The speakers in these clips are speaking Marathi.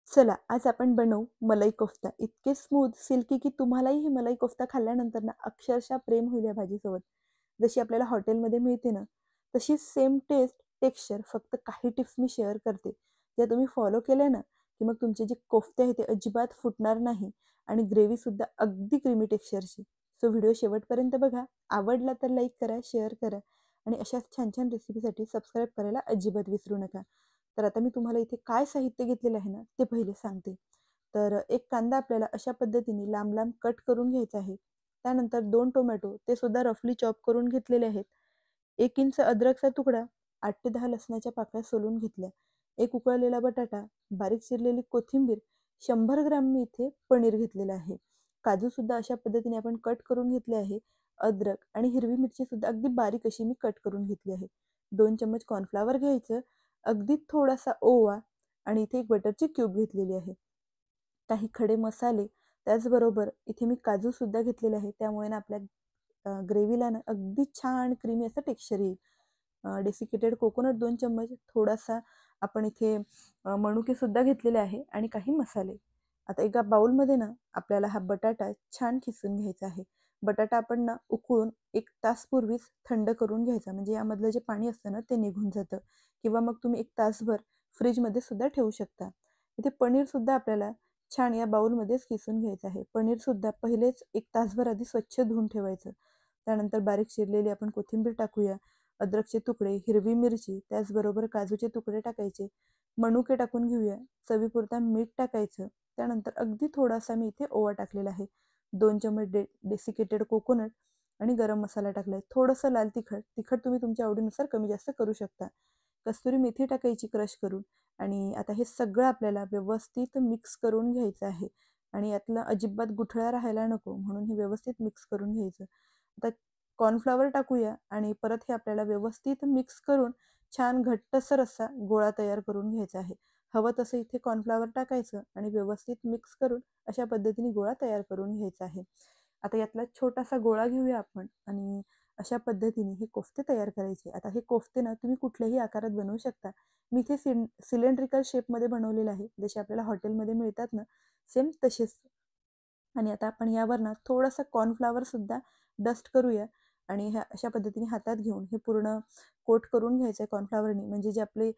चला आज आपण बनवू मलाई कोफ्ता. इतके स्मूथ, सिल्की की तुम्हालाही ही मलाई कोफ्ता खाल्ल्यानंतर ना अक्षरशः प्रेम होईल या भाजीसोबत. जशी आपल्याला हॉटेलमध्ये मिळते ना, तशीच सेम टेस्ट, टेक्स्चर फक्त काही टिप्स मी शेअर करते. ज्या तुम्ही फॉलो केल्या ना, की मग तुमचे जे कोफ्ते आहेत ते अजिबात फुटणार नाही आणि ग्रेव्हीसुद्धा अगदी क्रीमी टेक्स्चरची. सो व्हिडिओ शेवटपर्यंत बघा. आवडला तर लाईक करा, शेअर करा आणि अशाच छान-छान रेसिपीसाठी सबस्क्राईब करायला अजिबात विसरू नका. तर आता मी तुम्हाला इथे काय साहित्य घेतलेलं आहे ना, ते पहिले सांगते. तर एक कांदा आपल्याला अशा पद्धतीने लांब-लांब कट करून घ्यायचा आहे. त्यानंतर 2 टोमॅटो ते सुद्धा रफली चॉप करून घेतलेले आहेत. 1 इंच अद्रकचा तुकडा, 8 ते 10 लसणाच्या पाकळ्या सोलून घेतल्या. 1 उकळलेला बटाटा, बारीक चिरलेली कोथिंबीर, 100 ग्राम मी इथे पनीर घेतलेलं आहे. काजूसुद्धा अशा पद्धतीने आपण कट करून घेतले आहे. अद्रक आणि हिरवी मिरचीसुद्धा अगदी बारीक अशी मी कट करून घेतली आहे. 2 चम्मच कॉर्नफ्लॉवर घ्यायचं. अगदी थोडासा ओवा आणि इथे एक बटरची क्यूब घेतलेली आहे. काही खडे मसाले, त्याचबरोबर इथे मी काजूसुद्धा घेतलेले आहे. त्यामुळे ना आपल्या ग्रेव्हीला ना अगदी छान क्रीमी असं टेक्स्चर येईल. डेसिकेटेड कोकोनट 2 चम्मच, थोडासा आपण इथे मनुकेसुद्धा घेतलेले आहे आणि काही मसाले. आता एका बाउलमध्ये ना आपल्याला हा बटाटा छान खिसून घ्यायचा आहे. बटाटा आपण ना उकळून 1 तास पूर्वीच थंड करून घ्यायचा. म्हणजे यामधलं जे पाणी असतं ना ते निघून जातं किंवा मग तुम्ही 1 तासभर फ्रिजमध्ये सुद्धा ठेवू शकता. इथे पनीरसुद्धा आपल्याला छान या बाउलमध्येच किसून घ्यायचं आहे. पनीरसुद्धा पहिलेच 1 तासभर आधी स्वच्छ धुवून ठेवायचं. त्यानंतर बारीक चिरलेली आपण कोथिंबीर टाकूया. अद्रकचे तुकडे, हिरवी मिरची, त्याचबरोबर काजूचे तुकडे टाकायचे. मनुके टाकून घेऊया. चवीपुरता मीठ टाकायचं. त्यानंतर अगदी थोडासा मी इथे ओवा टाकलेला आहे. 2 चमच डेसिकेटेड कोकोनट आणि गरम मसाला टाकलाय. थोडंसं लाल तिखट. तिखट तुम्ही तुमच्या आवडीनुसार कमी जास्त करू शकता. कस्तुरी मेथी टाकायची क्रश करून आणि आता हे सगळं आपल्याला व्यवस्थित मिक्स करून घ्यायचं आहे आणि यातलं अजिबात गुठळा राहायला नको म्हणून हे व्यवस्थित मिक्स करून घ्यायचं. आता कॉर्नफ्लॉवर टाकूया आणि परत हे आपल्याला व्यवस्थित मिक्स करून छान घट्टसर असा गोळा तयार करून घ्यायचा आहे. हवं तसं इथे कॉर्नफ्लॉवर टाकायचं आणि व्यवस्थित मिक्स करून अशा पद्धतीने गोळा तयार करून घ्यायचा आहे. आता यातला छोटासा गोळा घेऊया आपण आणि अशा पद्धतीने हे कोफ्ते तयार करायचे. आता हे कोफ्ते ना तुम्ही कुठल्याही आकारात बनवू शकता. मी इथे सिलेंड्रिकल शेपमध्ये बनवलेलं आहे. जसे आपल्याला हॉटेलमध्ये मिळतात ना, सेम तसेच. आणि आता आपण यावर ना थोडंसं कॉर्नफ्लॉवरसुद्धा डस्ट करूया आणि ह्या अशा पद्धतीने हातात घेऊन हे पूर्ण कोट करून घ्यायचं आहे कॉर्नफ्लॉवरनी. म्हणजे जे आपले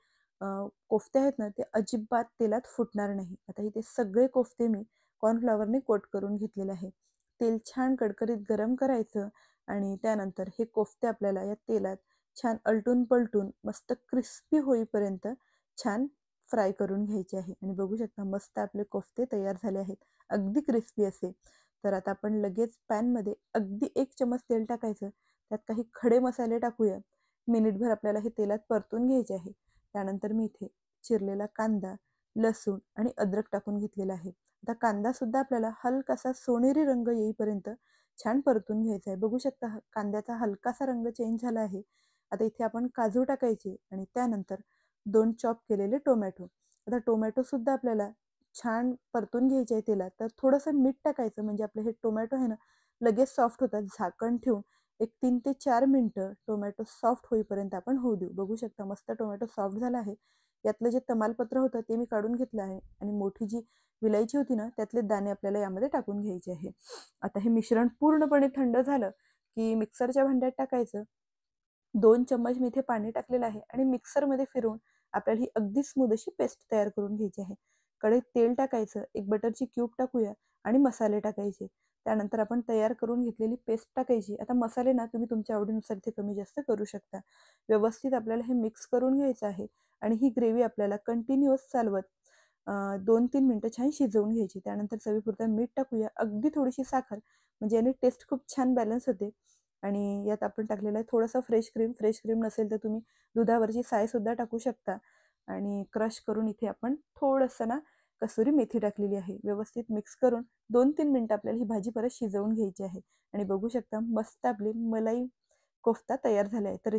कोफ्ते आहेत ना, ते अजिबात तेलात फुटणार नाही. आता इथे सगळे कोफ्ते मी कॉर्नफ्लॉवरने कोट करून घेतलेले आहे. तेल छान कडकडीत गरम करायचं आणि त्यानंतर हे कोफ्ते आपल्याला या तेलात छान अलटून-पलटून मस्त क्रिस्पी होईपर्यंत छान फ्राय करून घ्यायचे आहे आणि बघू शकता मस्त आपले कोफ्ते तयार झाले आहेत. अगदी क्रिस्पी असे. तर आता आपण लगेच पॅनमध्ये अगदी 1 चमच तेल टाकायचं. त्यात काही खडे मसाले टाकूया. मिनिटभर आपल्याला हे तेलात परतून घ्यायचे आहे. त्यानंतर मी इथे चिरलेला कांदा, लसूण आणि अद्रक टाकून घेतलेला आहे. आता कांदासुद्धा आपल्याला हलकासा सोनेरी रंग येईपर्यंत छान परतून घ्यायचा आहे. बघू शकता कांद्याचा हलकासा रंग चेंज झाला आहे. आता इथे आपण काजू टाकायचे आणि त्यानंतर 2 चॉप केलेले टोमॅटो. आता टोमॅटोसुद्धा आपल्याला छान परतून घ्यायचे आहे तेलात. तर थोडंसं मीठ टाकायचं म्हणजे आपले हे टोमॅटो आहे ना, लगेच सॉफ्ट होतात. झाकण ठेवून एक 3 ते 4 मिनिटं टोमॅटो सॉफ्ट होईपर्यंत आपण होऊ देऊ. बघू शकता मस्त टोमॅटो सॉफ्ट झाला आहे. यातलं जे तमालपत्र होतं ते मी काढून घेतलं आहे आणि मोठी जी विलायची होती ना, त्यातले दाणे आपल्याला यामध्ये टाकून घ्यायचे आहे. आता हे मिश्रण पूर्णपणे थंड झालं, की मिक्सरच्या भांड्यात टाकायचं. 2 चम्मच मी इथे पाणी टाकलेलं आहे आणि मिक्सरमध्ये फिरवून आपल्याला ही अगदी स्मूथ अशी पेस्ट तयार करून घ्यायची आहे. कढईत तेल टाकायचं, एक बटरची क्यूब टाकूया आणि मसाले टाकायचे. त्यानंतर आपण तयार करून घेतलेली पेस्ट टाकायची. आता मसाले ना तुम्ही तुमच्या आवडीनुसार इथे कमी जास्त करू शकता. व्यवस्थित आपल्याला हे मिक्स करून घ्यायचं आहे आणि ही ग्रेव्ही आपल्याला कंटिन्युअस चालवत 2-3 मिनिटं छान शिजवून घ्यायची. त्यानंतर चवीपुरतं मीठ टाकूया, अगदी थोडीशी साखर म्हणजे याने टेस्ट खूप छान बॅलन्स होते. आणि यात आपण टाकलेलं आहे थोडंसं फ्रेश क्रीम नसेल तर तुम्ही दुधावरची सायसुद्धा टाकू शकता आणि क्रश करून इथे आपण थोडंसं ना कसुरी मेथी टाकलेली आहे. व्यवस्थित मिक्स करून 2-3 मिनिटं आपल्याला ही भाजी परत शिजवून घ्यायची आहे आणि बघू शकता मस्त आपली मलाई कोफ्ता तयार झाला आहे. तर